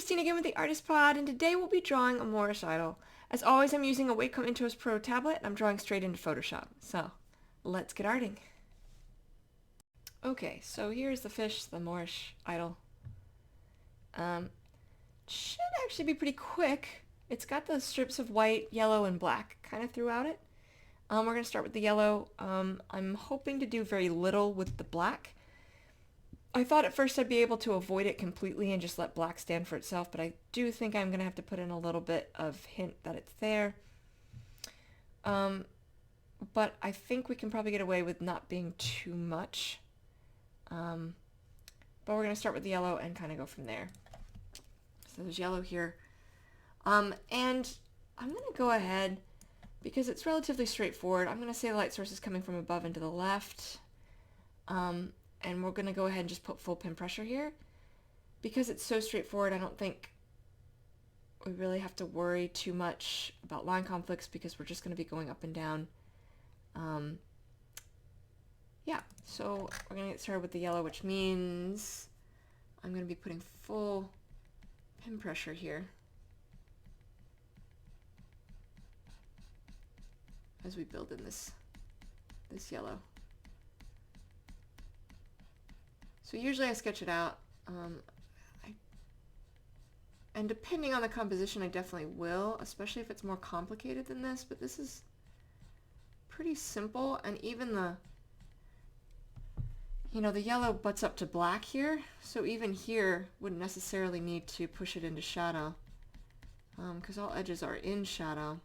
Christine again with the Artist Pod, and today we'll be drawing a Moorish idol. As always, I'm using a Wacom Intuos Pro tablet, and I'm drawing straight into Photoshop. So, let's get arting. Okay, so here's the fish, the Moorish idol. Should actually be pretty quick. It's got the strips of white, yellow, and black kind of throughout it. We're going to start with the yellow. I'm hoping to do very little with the black. I thought at first I'd be able to avoid it completely and just let black stand for itself, but I do think I'm going to have to put in a little bit of hint that it's there. But I think we can probably get away with not being too much. But we're going to start with the yellow and kind of go from there. So there's yellow here. And I'm going to go ahead, because it's relatively straightforward, I'm going to say the light source is coming from above and to the left. And we're going to go ahead and just put full pin pressure here. Because it's so straightforward, I don't think we really have to worry too much about line conflicts, because we're just going to be going up and down. Yeah, so we're going to get started with the yellow, which means I'm going to be putting full pin pressure here as we build in this yellow. So usually I sketch it out, and depending on the composition I definitely will, especially if it's more complicated than this, but this is pretty simple, and even the yellow butts up to black here, so even here wouldn't necessarily need to push it into shadow, because all edges are in shadow,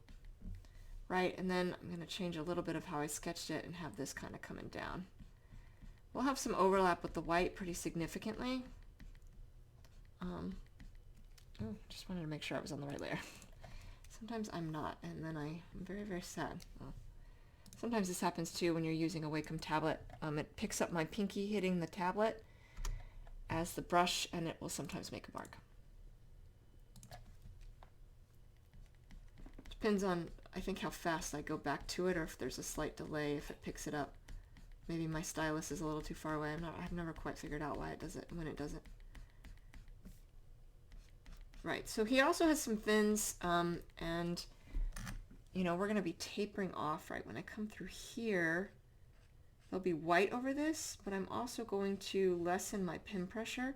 right? And then I'm going to change a little bit of how I sketched it and have this kind of coming down. We'll have some overlap with the white pretty significantly. Oh, just wanted to make sure I was on the right layer. Sometimes I'm not, and then I'm very, very sad. Well, sometimes this happens too when you're using a Wacom tablet. It picks up my pinky hitting the tablet as the brush, and it will sometimes make a mark. Depends on, I think, how fast I go back to it, or if there's a slight delay if it picks it up. Maybe my stylus is a little too far away. I've never quite figured out why it does it when it doesn't. Right, so he also has some fins, and we're going to be tapering off, right? When I come through here, there'll be white over this, but I'm also going to lessen my pin pressure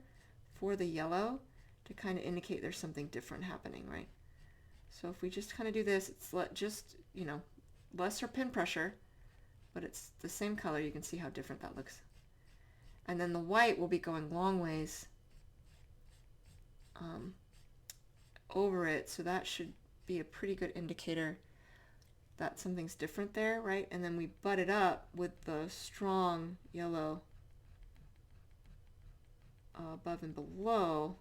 for the yellow to kind of indicate there's something different happening, right? So if we just kind of do this, it's lesser pin pressure, but it's the same color. You can see how different that looks. And then the white will be going long ways over it, so that should be a pretty good indicator that something's different there, right? And then we butt it up with the strong yellow above and below.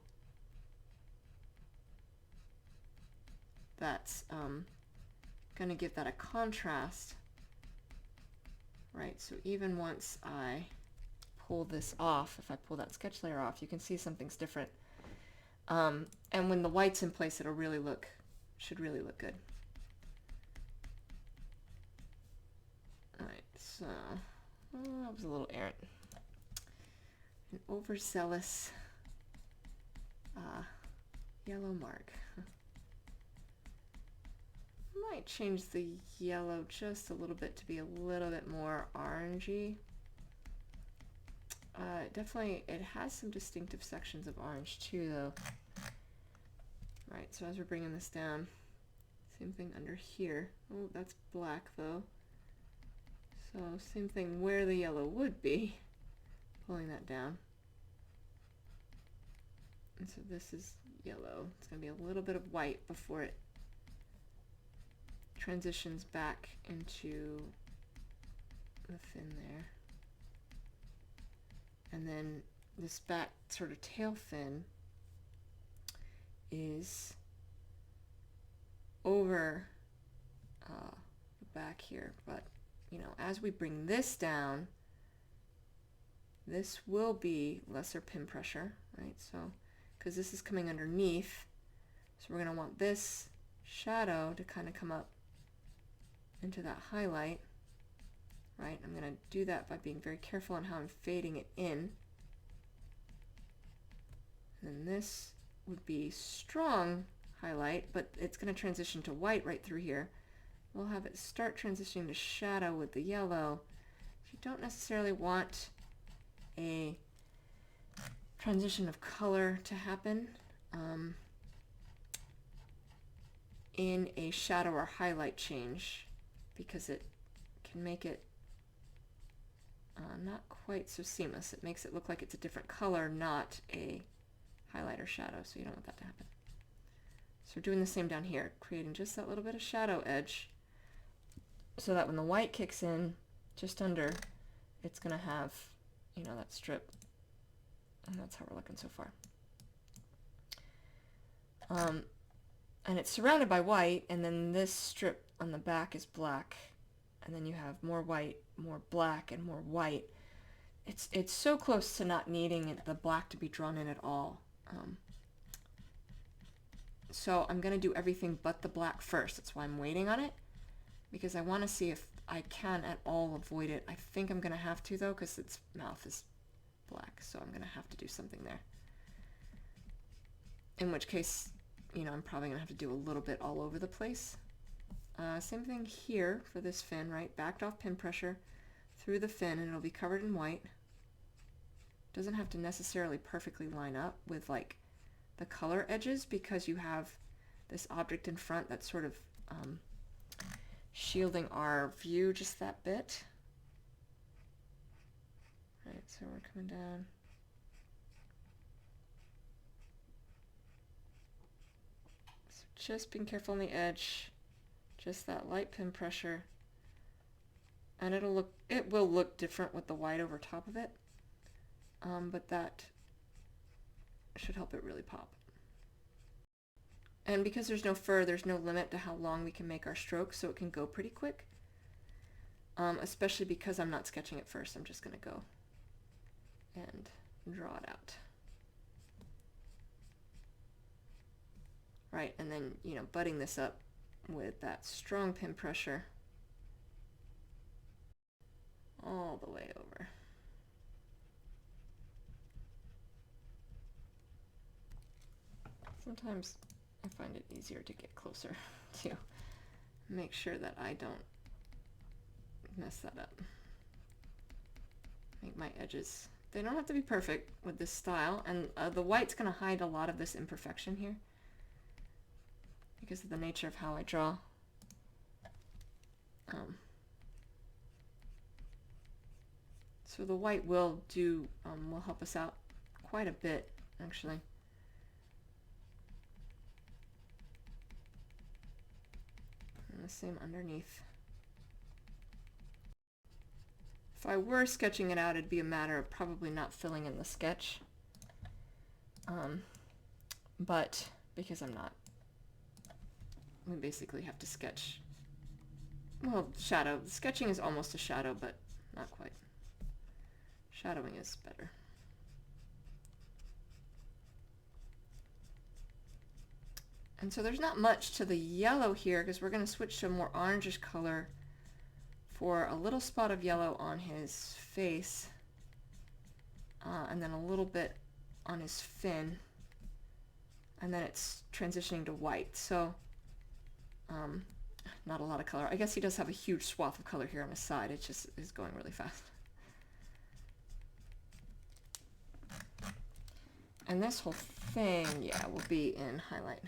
That's going to give that a contrast. Right, so even once I pull this off, if I pull that sketch layer off, you can see something's different. And when the white's in place, it'll really should really look good. Alright, so that was a little errant. An overzealous yellow mark. Might change the yellow just a little bit to be a little bit more orangey. Definitely, it has some distinctive sections of orange too, though. Right, so as we're bringing this down, same thing under here. Oh, that's black though. So same thing where the yellow would be, pulling that down. And so this is yellow. It's going to be a little bit of white before it transitions back into the fin there. And then this back sort of tail fin is over the back here, but as we bring this down, this will be lesser pin pressure, right? So because this is coming underneath, so we're going to want this shadow to kind of come up into that highlight, right? I'm going to do that by being very careful on how I'm fading it in. And then this would be strong highlight, but it's going to transition to white right through here. We'll have it start transitioning to shadow with the yellow. You don't necessarily want a transition of color to happen in a shadow or highlight change, because it can make it not quite so seamless. It makes it look like it's a different color, not a highlight or shadow, so you don't want that to happen. So we're doing the same down here, creating just that little bit of shadow edge so that when the white kicks in just under, it's going to have, you know, that strip. And that's how we're looking so far. And it's surrounded by white, and then this strip on the back is black. And then you have more white, more black, and more white. It's so close to not needing the black to be drawn in at all. So I'm going to do everything but the black first. That's why I'm waiting on it, because I want to see if I can at all avoid it. I think I'm going to have to, though, because its mouth is black, so I'm going to have to do something there. In which case, you know, I'm probably going to have to do a little bit all over the place. Same thing here for this fin, right? Backed off pin pressure through the fin, and it'll be covered in white. Doesn't have to necessarily perfectly line up with like the color edges, because you have this object in front that's sort of shielding our view just that bit. Right, so we're coming down. So just being careful on the edge, just that light pin pressure, and it will look different with the white over top of it, but that should help it really pop. And because there's no fur, there's no limit to how long we can make our strokes, so it can go pretty quick. Especially because I'm not sketching it first, I'm just going to go and draw it out. Right, and then, you know, butting this up with that strong pin pressure all the way over. Sometimes I find it easier to get closer to make sure that I don't mess that up. Make my edges, they don't have to be perfect with this style, and the white's going to hide a lot of this imperfection here because of the nature of how I draw. So the white will help us out quite a bit, actually. And the same underneath. If I were sketching it out, it'd be a matter of probably not filling in the sketch. But because I'm not, we basically have to sketch. Well, shadow. Sketching is almost a shadow, but not quite. Shadowing is better. And so there's not much to the yellow here, because we're going to switch to a more orangish color for a little spot of yellow on his face, and then a little bit on his fin, and then it's transitioning to white. So not a lot of color. I guess he does have a huge swath of color here on his side. It just is going really fast. And this whole thing, yeah, will be in highlight.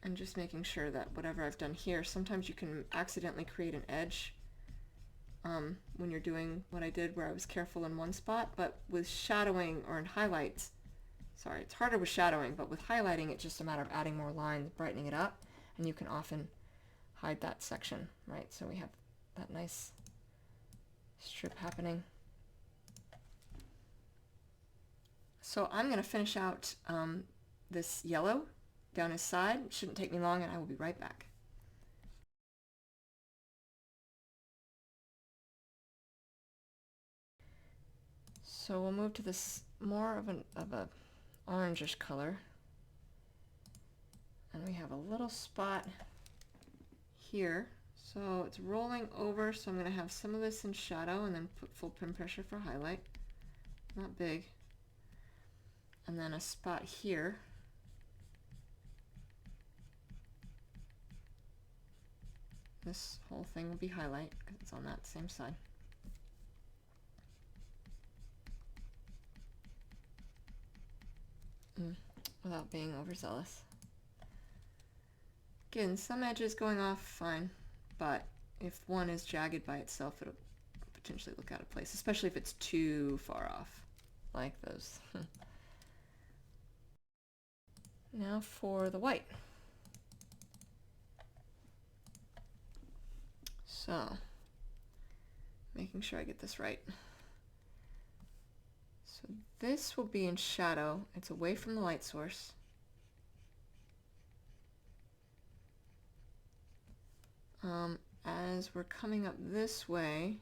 And just making sure that whatever I've done here, sometimes you can accidentally create an edge when you're doing what I did where I was careful in one spot, but with shadowing or in highlights, sorry, it's harder with shadowing, but with highlighting it's just a matter of adding more lines, brightening it up, and you can often hide that section, right? So we have that nice strip happening. So I'm going to finish out this yellow down his side. It shouldn't take me long, and I will be right back. So we'll move to this more of a orangish color, and we have a little spot here, So it's rolling over, so I'm going to have some of this in shadow and then put full pen pressure for highlight. Not big. And then a spot here. This whole thing will be highlight because it's on that same side. Without being overzealous. Again, some edges going off fine, but if one is jagged by itself, it'll potentially look out of place, especially if it's too far off, like those. Now for the white. So, making sure I get this right. So this will be in shadow. It's away from the light source. As we're coming up this way,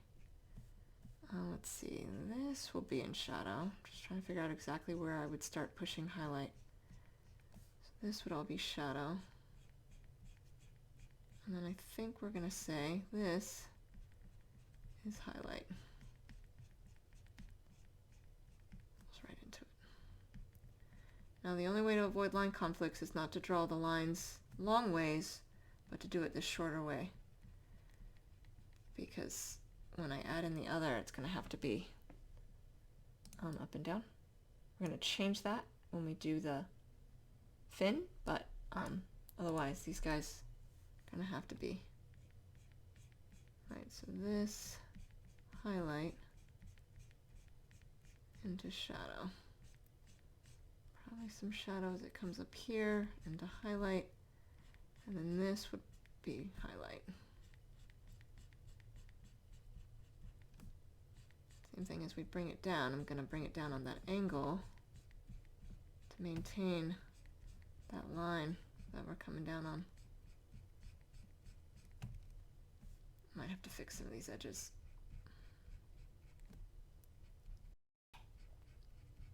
let's see, this will be in shadow. Just trying to figure out exactly where I would start pushing highlight. So this would all be shadow. And then I think we're going to say this is highlight. Goes right into it. Now the only way to avoid line conflicts is not to draw the lines long ways, but to do it the shorter way. Because when I add in the other, it's going to have to be up and down. We're going to change that when we do the fin, but otherwise these guys are going to have to be. Right, so this highlight into shadow. Probably some shadow as it comes up here into highlight, and then this would be highlight. Same thing as we bring it down. I'm going to bring it down on that angle to maintain that line that we're coming down on. Might have to fix some of these edges.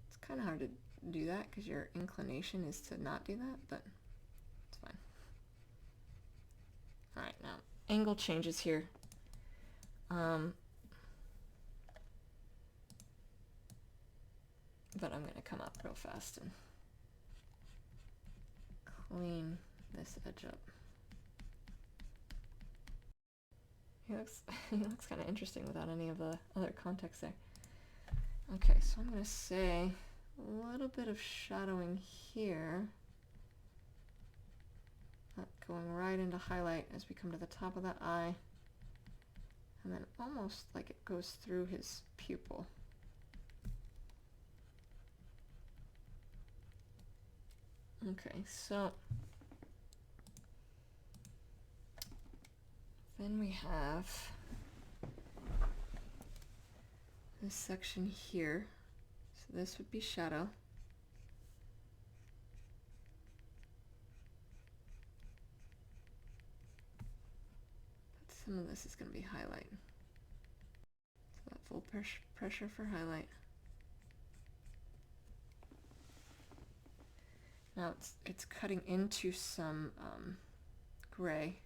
It's kind of hard to do that because your inclination is to not do that, but it's fine. All right, now angle changes here. But I'm going to come up real fast and clean this edge up. He looks kind of interesting without any of the other context there. Okay, so I'm going to say a little bit of shadowing here. That going right into highlight as we come to the top of that eye. And then almost like it goes through his pupil. Okay, so then we have this section here. So this would be shadow. But some of this is going to be highlight. So that full pressure for highlight. Now it's cutting into some gray.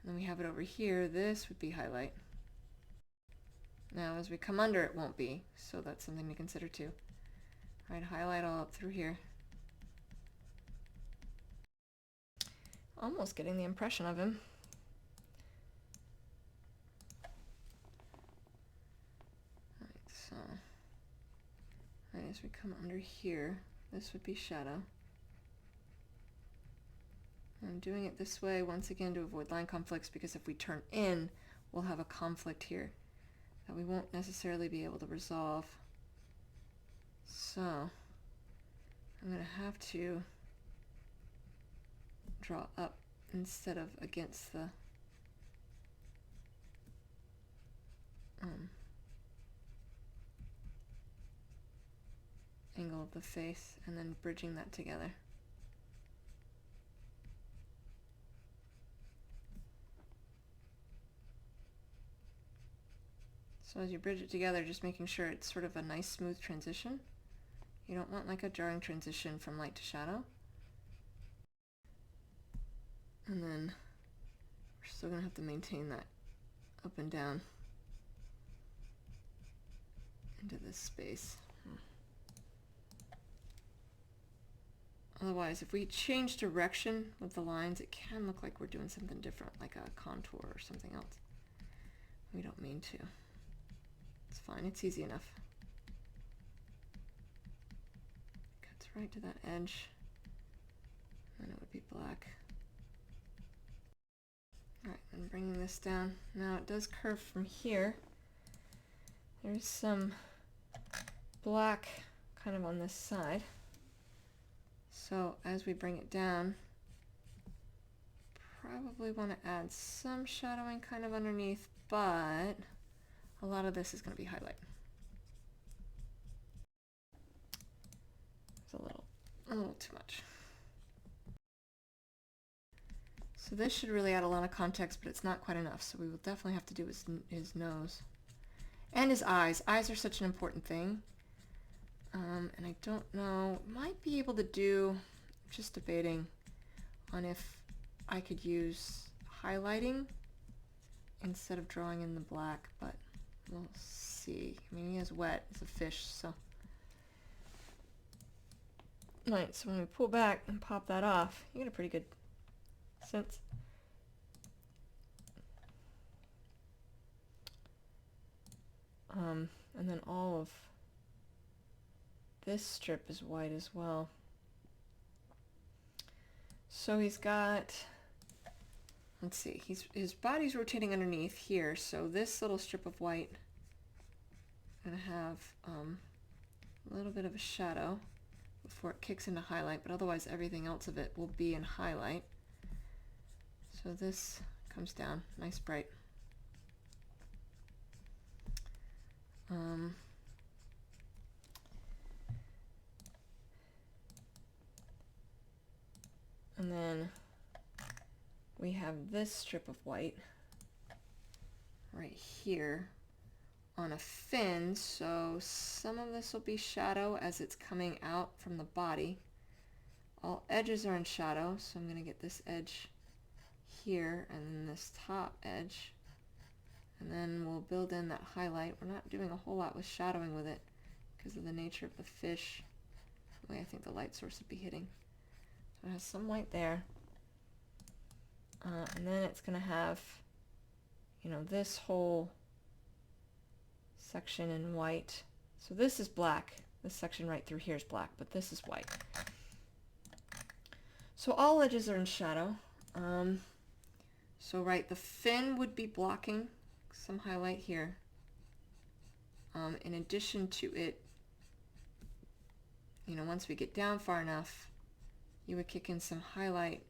And then we have it over here. This would be highlight. Now as we come under, it won't be. So that's something to consider too. All right, highlight all up through here. Almost getting the impression of him. All right, so as we come under here, this would be shadow. I'm doing it this way once again to avoid line conflicts, because if we turn in, we'll have a conflict here that we won't necessarily be able to resolve. So I'm going to have to draw up instead of against the angle of the face, and then bridging that together. So as you bridge it together, just making sure it's sort of a nice smooth transition. You don't want like a jarring transition from light to shadow. And then we're We're still going to have to maintain that up and down into this space. Otherwise, if we change direction with the lines, it can look like we're doing something different, like a contour or something else. We don't mean to. It's fine, it's easy enough. Cuts right to that edge, and it would be black. Alright, I'm bringing this down. Now it does curve from here. There's some black kind of on this side. So as we bring it down, probably want to add some shadowing kind of underneath, but a lot of this is going to be highlight. It's a little too much. So this should really add a lot of context, but it's not quite enough. So we will definitely have to do his nose and his eyes. Eyes are such an important thing. And I don't know, might be able to do, just debating on if I could use highlighting instead of drawing in the black, but we'll see. I mean, he is wet, it's a fish, so. Right, so when we pull back and pop that off, you get a pretty good sense. And then all of this strip is white as well. So he's got, let's see, his body's rotating underneath here, so this little strip of white is going to have a little bit of a shadow before it kicks into highlight, but otherwise everything else of it will be in highlight. So this comes down nice bright. And then we have this strip of white right here on a fin, so some of this will be shadow as it's coming out from the body. All edges are in shadow, so I'm going to get this edge here and then this top edge, and then we'll build in that highlight. We're not doing a whole lot with shadowing with it because of the nature of the fish, the way I think the light source would be hitting. So it has some light there, and then it's going to have, you know, this whole section in white. So this is black. This section right through here is black, but this is white. So all edges are in shadow. So right, the fin would be blocking some highlight here. In addition to it, you know, once we get down far enough, you would kick in some highlight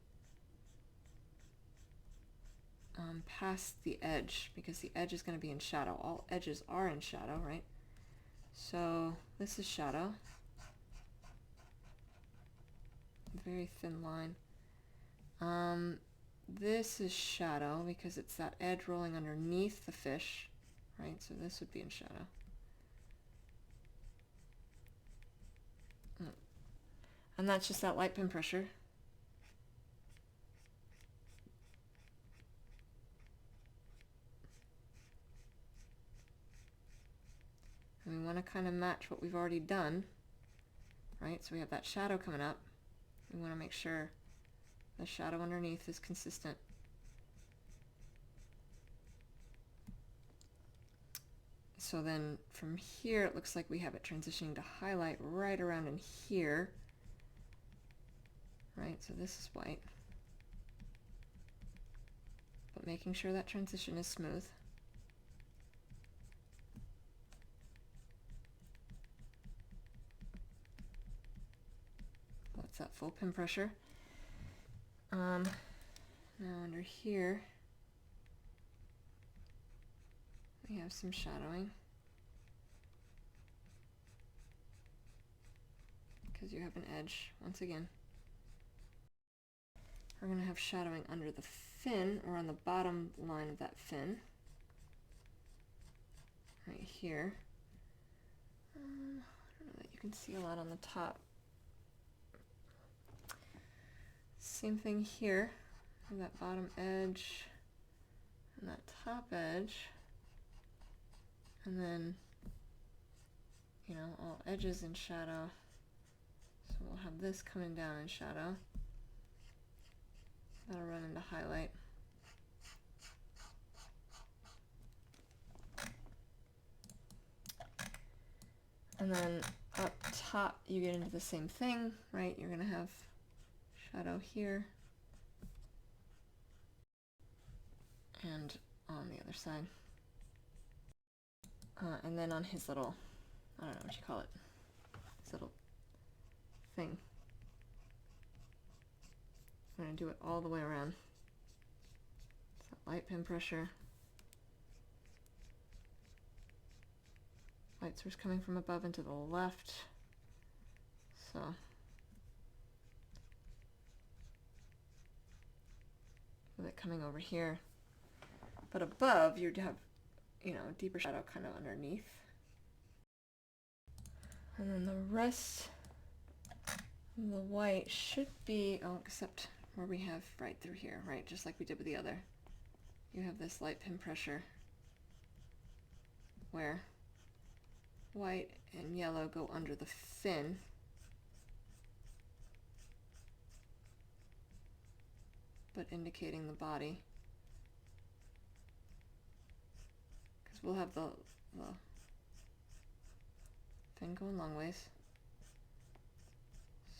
past the edge, because the edge is going to be in shadow. All edges are in shadow, right? So this is shadow. Very thin line. This is shadow because it's that edge rolling underneath the fish, right? So this would be in shadow. And that's just that light pin pressure. And we want to kind of match what we've already done, right? So we have that shadow coming up. We want to make sure the shadow underneath is consistent. So then from here, it looks like we have it transitioning to highlight right around in here. Right, so this is white. But making sure that transition is smooth. That's that full pin pressure. Now under here, we have some shadowing. Because you have an edge, once again. We're going to have shadowing under the fin, or on the bottom line of that fin. Right here. I don't know that you can see a lot on the top. Same thing here, that bottom edge. top edge, and then, you know, all edges in shadow. So we'll have this coming down in shadow. That'll run into highlight. And then up top, you get into the same thing, right? You're going to have shadow here and on the other side. And then on his little, I don't know what you call it, his little thing. I'm going to do it all the way around. So light pin pressure. Light source coming from above and to the left. So with it coming over here. But above you'd have, you know, deeper shadow kind of underneath. And then the rest of the white should be, oh, except where we have right through here, right? Just like we did with the other. You have this light pin pressure where white and yellow go under the fin. But indicating the body. Because we'll have the fin going long ways.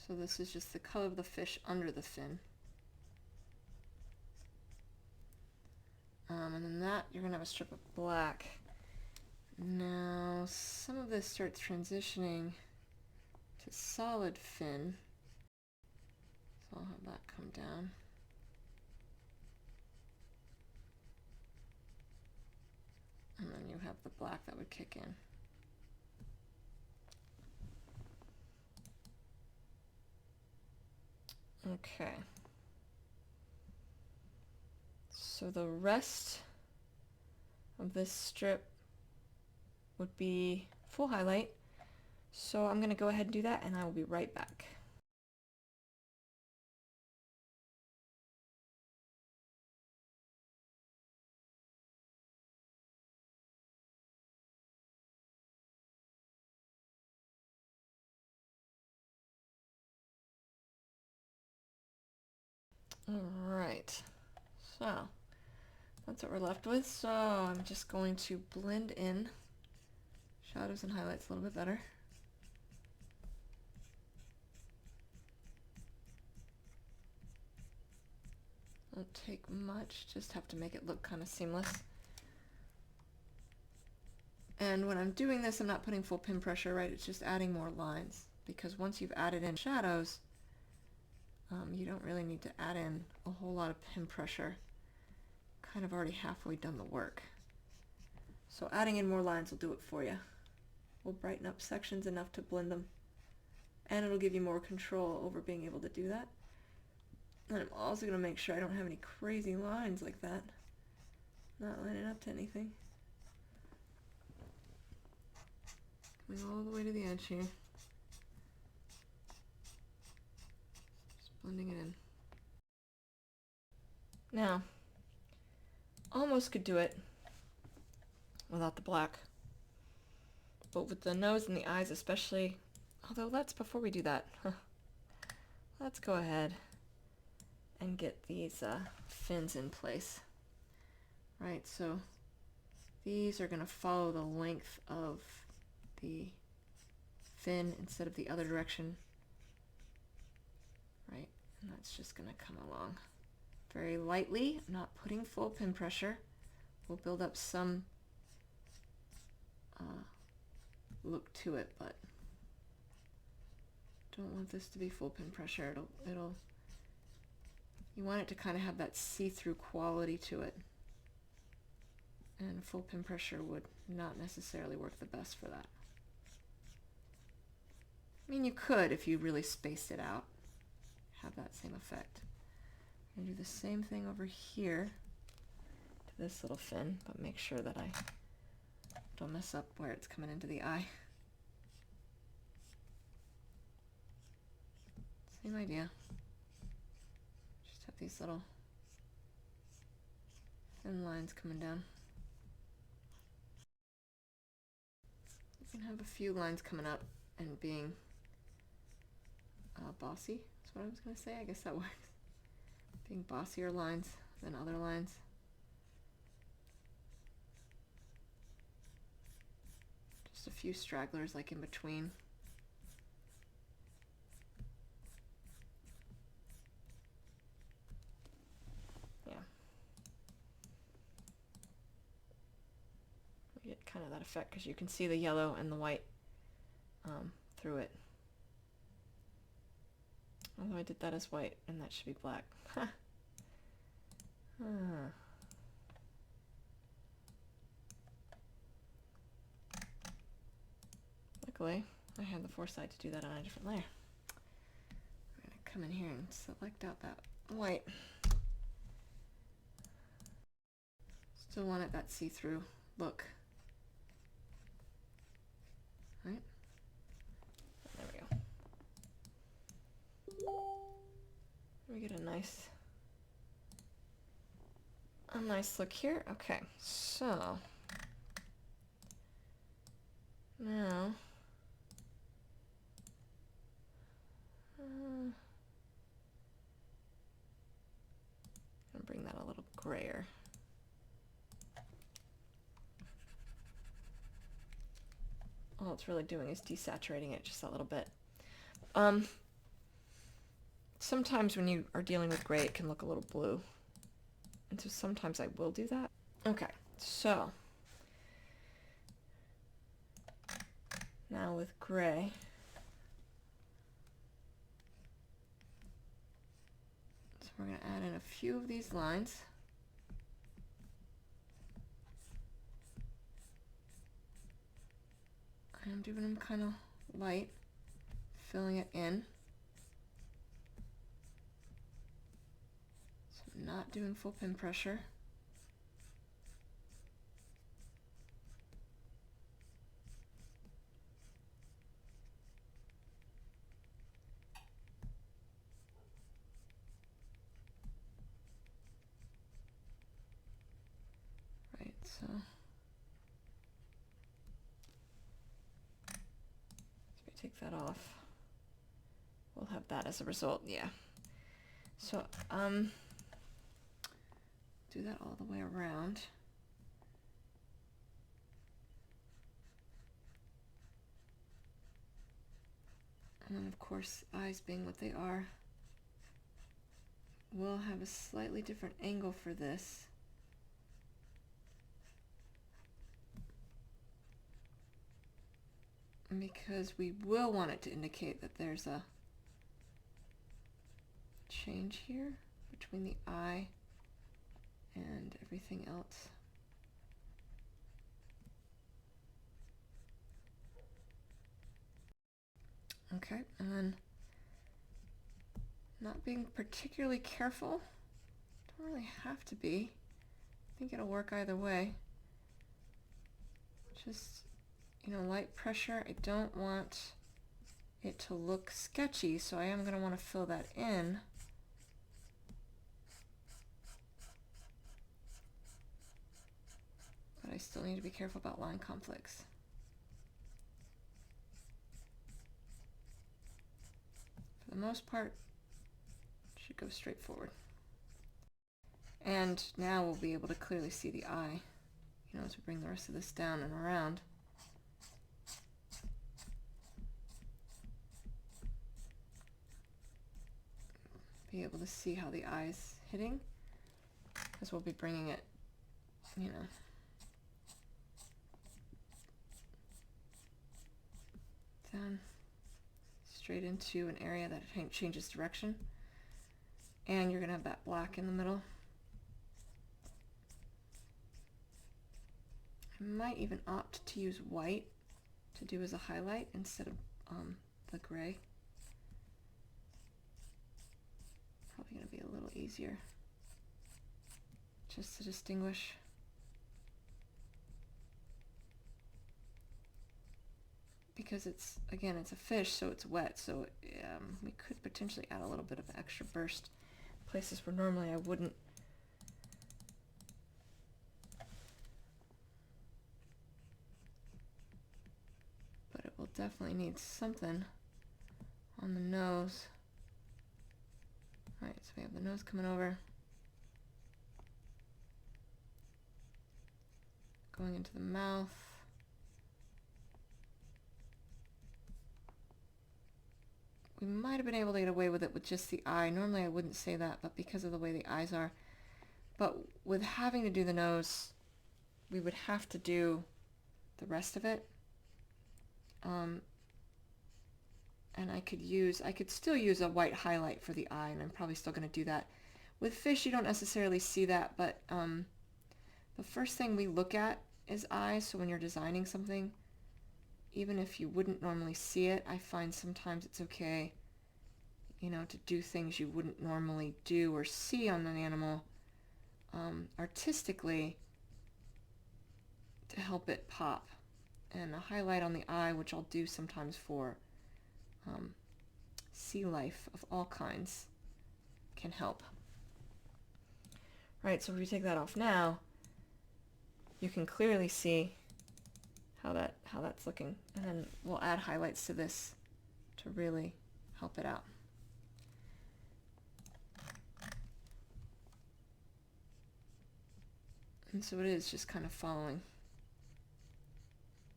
So this is just the color of the fish under the fin. And then that, you're going to have a strip of black. Now, some of this starts transitioning to solid fin. So I'll have that come down. And then you have the black that would kick in. Okay. So the rest of this strip would be full highlight. So I'm going to go ahead and do that, and I will be right back. Alright, so that's what we're left with. So I'm just going to blend in shadows and highlights a little bit better. Won't take much, just have to make it look kind of seamless. And when I'm doing this, I'm not putting full pin pressure, right? It's just adding more lines, because once you've added in shadows, you don't really need to add in a whole lot of pin pressure. Kind of already halfway done the work. So adding in more lines will do it for you. We'll brighten up sections enough to blend them, and it'll give you more control over being able to do that. And I'm also going to make sure I don't have any crazy lines like that. Not lining up to anything. Coming all the way to the edge here. Just blending it in. Now, almost could do it without the black. But with the nose and the eyes especially, although let's, before we do that, let's go ahead and get these fins in place. Right, so these are going to follow the length of the fin instead of the other direction. Right, and that's just going to come along very lightly. I'm not putting full pin pressure. We'll build up some look to it, but don't want this to be full pin pressure. It'll you want it to kind of have that see-through quality to it, and full pin pressure would not necessarily work the best for that. I mean, you could if you really spaced it out, have that same effect. I'm going to do the same thing over here to this little fin, but make sure that I don't mess up where it's coming into the eye. Same idea. Just have these little thin lines coming down. You can have a few lines coming up and being bossy. That's what I was going to say. I guess that works. Being bossier lines than other lines. Just a few stragglers like in between. Yeah. We get kind of that effect because you can see the yellow and the white through it. Although I did that as white, and that should be black. Luckily, I had the foresight to do that on a different layer. I'm going to come in here and select out that white. Still wanted that see-through look. Right? There we go. We get a nice look here. Okay, so now I'll bring that a little grayer. All it's really doing is desaturating it just a little bit. Sometimes when you are dealing with gray, it can look a little blue. And so sometimes I will do that. Okay, so now with gray, so we're going to add in a few of these lines. I'm doing them kind of light, filling it in. So I'm not doing full pin pressure. Right, so take that off. We'll have that as a result, yeah. So, do that all the way around. And then, of course, eyes being what they are, we'll have a slightly different angle for this. Because we will want it to indicate that there's a change here between the eye and everything else. Okay, and then not being particularly careful. Don't really have to be. I think it'll work either way. Just, you know, light pressure. I don't want it to look sketchy, so I am going to want to fill that in. But I still need to be careful about line conflicts. For the most part, it should go straight forward. And now we'll be able to clearly see the eye, you know, as we bring the rest of this down and around. Be able to see how the eye's hitting, because we'll be bringing it, you know, down straight into an area that changes direction. And you're going to have that black in the middle. I might even opt to use white to do as a highlight instead of the gray. Probably going to be a little easier just to distinguish. Because it's, again, it's a fish, so it's wet, so we could potentially add a little bit of extra burst places where normally I wouldn't. definitely need something on the nose. Alright, so we have the nose coming over, going into the mouth. We might have been able to get away with it with just the eye. Normally I wouldn't say that, but because of the way the eyes are. But with having to do the nose, we would have to do the rest of it. And I could still use a white highlight for the eye, and I'm probably still going to do that. With fish, you don't necessarily see that, but the first thing we look at is eyes, so when you're designing something, even if you wouldn't normally see it, I find sometimes it's okay, you know, to do things you wouldn't normally do or see on an animal artistically to help it pop. And a highlight on the eye, which I'll do sometimes for sea life of all kinds, can help. Right, so if we take that off now, you can clearly see how that's looking, and then we'll add highlights to this to really help it out. And so it is just kind of following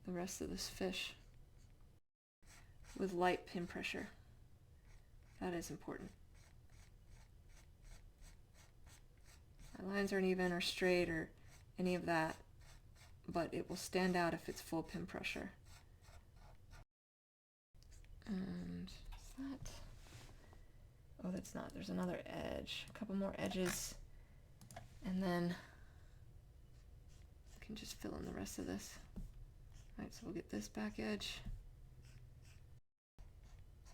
the rest of this fish with light pin pressure. That is important. My lines aren't even or straight or any of that, but it will stand out if it's full pin pressure. And is that? Oh, that's not. There's another edge. A couple more edges, and then I can just fill in the rest of this. All right, so we'll get this back edge.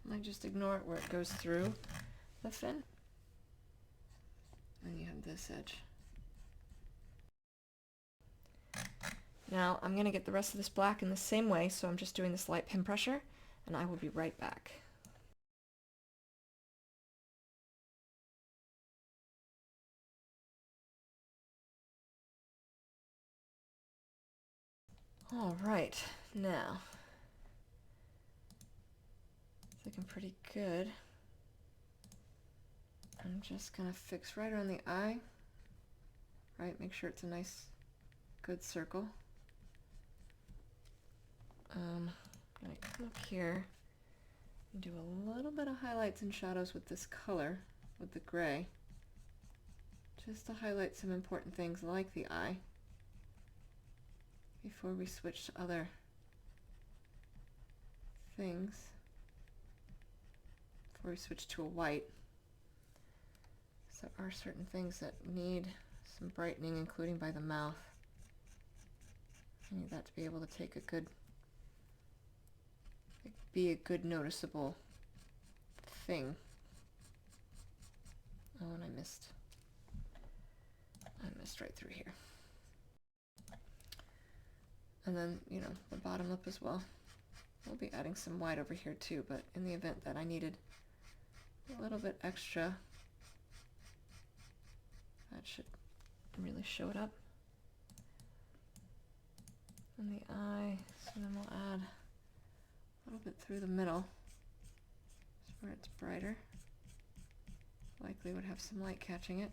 I might just ignore it where it goes through the fin. And you have this edge. Now I'm going to get the rest of this black in the same way, so I'm just doing this light pin pressure, and I will be right back. All right, now it's looking pretty good. I'm just going to fix right around the eye. Right, make sure it's a nice, good circle. I'm going to come up here and do a little bit of highlights and shadows with this color, with the gray, just to highlight some important things like the eye before we switch to other things, before we switch to a white. So there are certain things that need some brightening, including by the mouth. I need that to be able to take a good, be a good noticeable thing. Oh, and I missed right through here. And then, you know, the bottom lip as well. We'll be adding some white over here too, but in the event that I needed a little bit extra, that should really show it up. And the eye, so then we'll add a little bit through the middle, just where it's brighter. Likely would have some light catching it.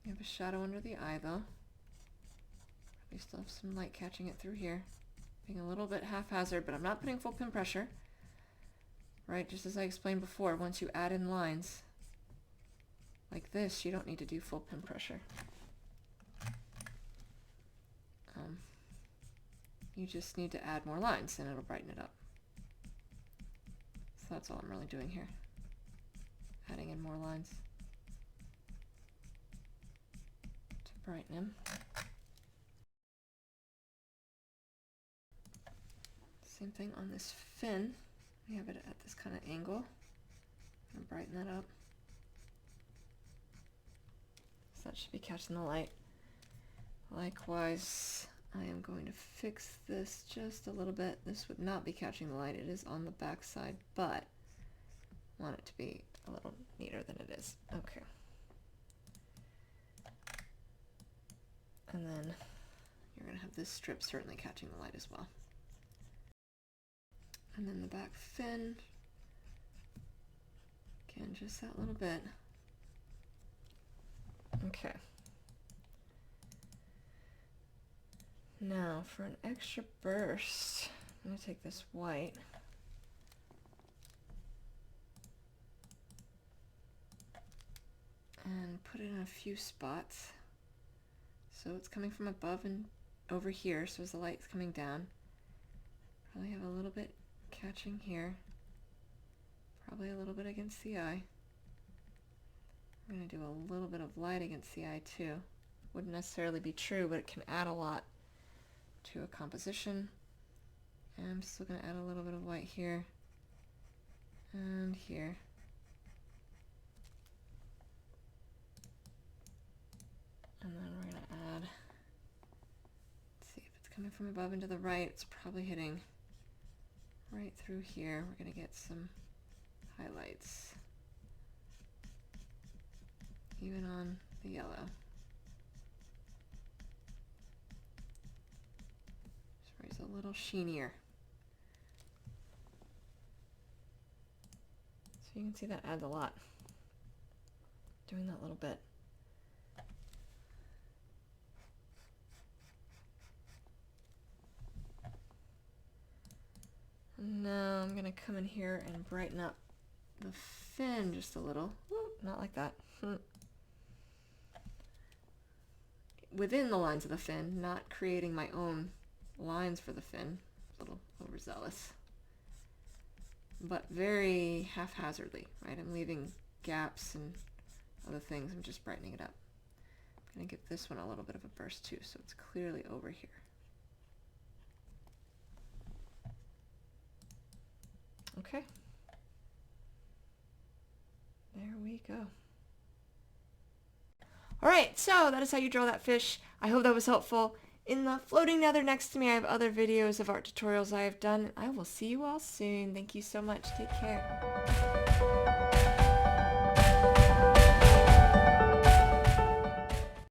You have a shadow under the eye though. We still have some light catching it through here. Being a little bit haphazard, but I'm not putting full pin pressure. Right, just as I explained before, once you add in lines like this, you don't need to do full pin pressure. You just need to add more lines and it'll brighten it up. So that's all I'm really doing here. Adding in more lines to brighten him. Same thing on this fin. We have it at this kind of angle. I'm gonna brighten that up. So that should be catching the light. Likewise, I am going to fix this just a little bit. This would not be catching the light. It is on the back side, but I want it to be a little neater than it is. Okay. And then you're going to have this strip certainly catching the light as well. And then the back fin, again, just that little bit. Okay. Now for an extra burst, I'm going to take this white and put it in a few spots. So it's coming from above and over here, so as the light's coming down, probably have a little bit catching here, probably a little bit against the eye. I'm going to do a little bit of light against the eye too. Wouldn't necessarily be true, but it can add a lot to a composition. And I'm still going to add a little bit of white here and here. And then we're going to add, let's see if it's coming from above and to the right, it's probably hitting right through here. We're going to get some highlights, even on the yellow. Just where it's a little sheenier. So you can see that adds a lot, doing that little bit. Now I'm going to come in here and brighten up the fin just a little. Ooh, not like that. Within the lines of the fin, not creating my own lines for the fin. A little overzealous. But very haphazardly, right? I'm leaving gaps and other things. I'm just brightening it up. I'm going to give this one a little bit of a burst too, so it's clearly over here. Okay. There we go. All right, so that is how you draw that fish. I hope that was helpful. In the floating nether next to me, I have other videos of art tutorials I have done. I will see you all soon. Thank you so much. Take care.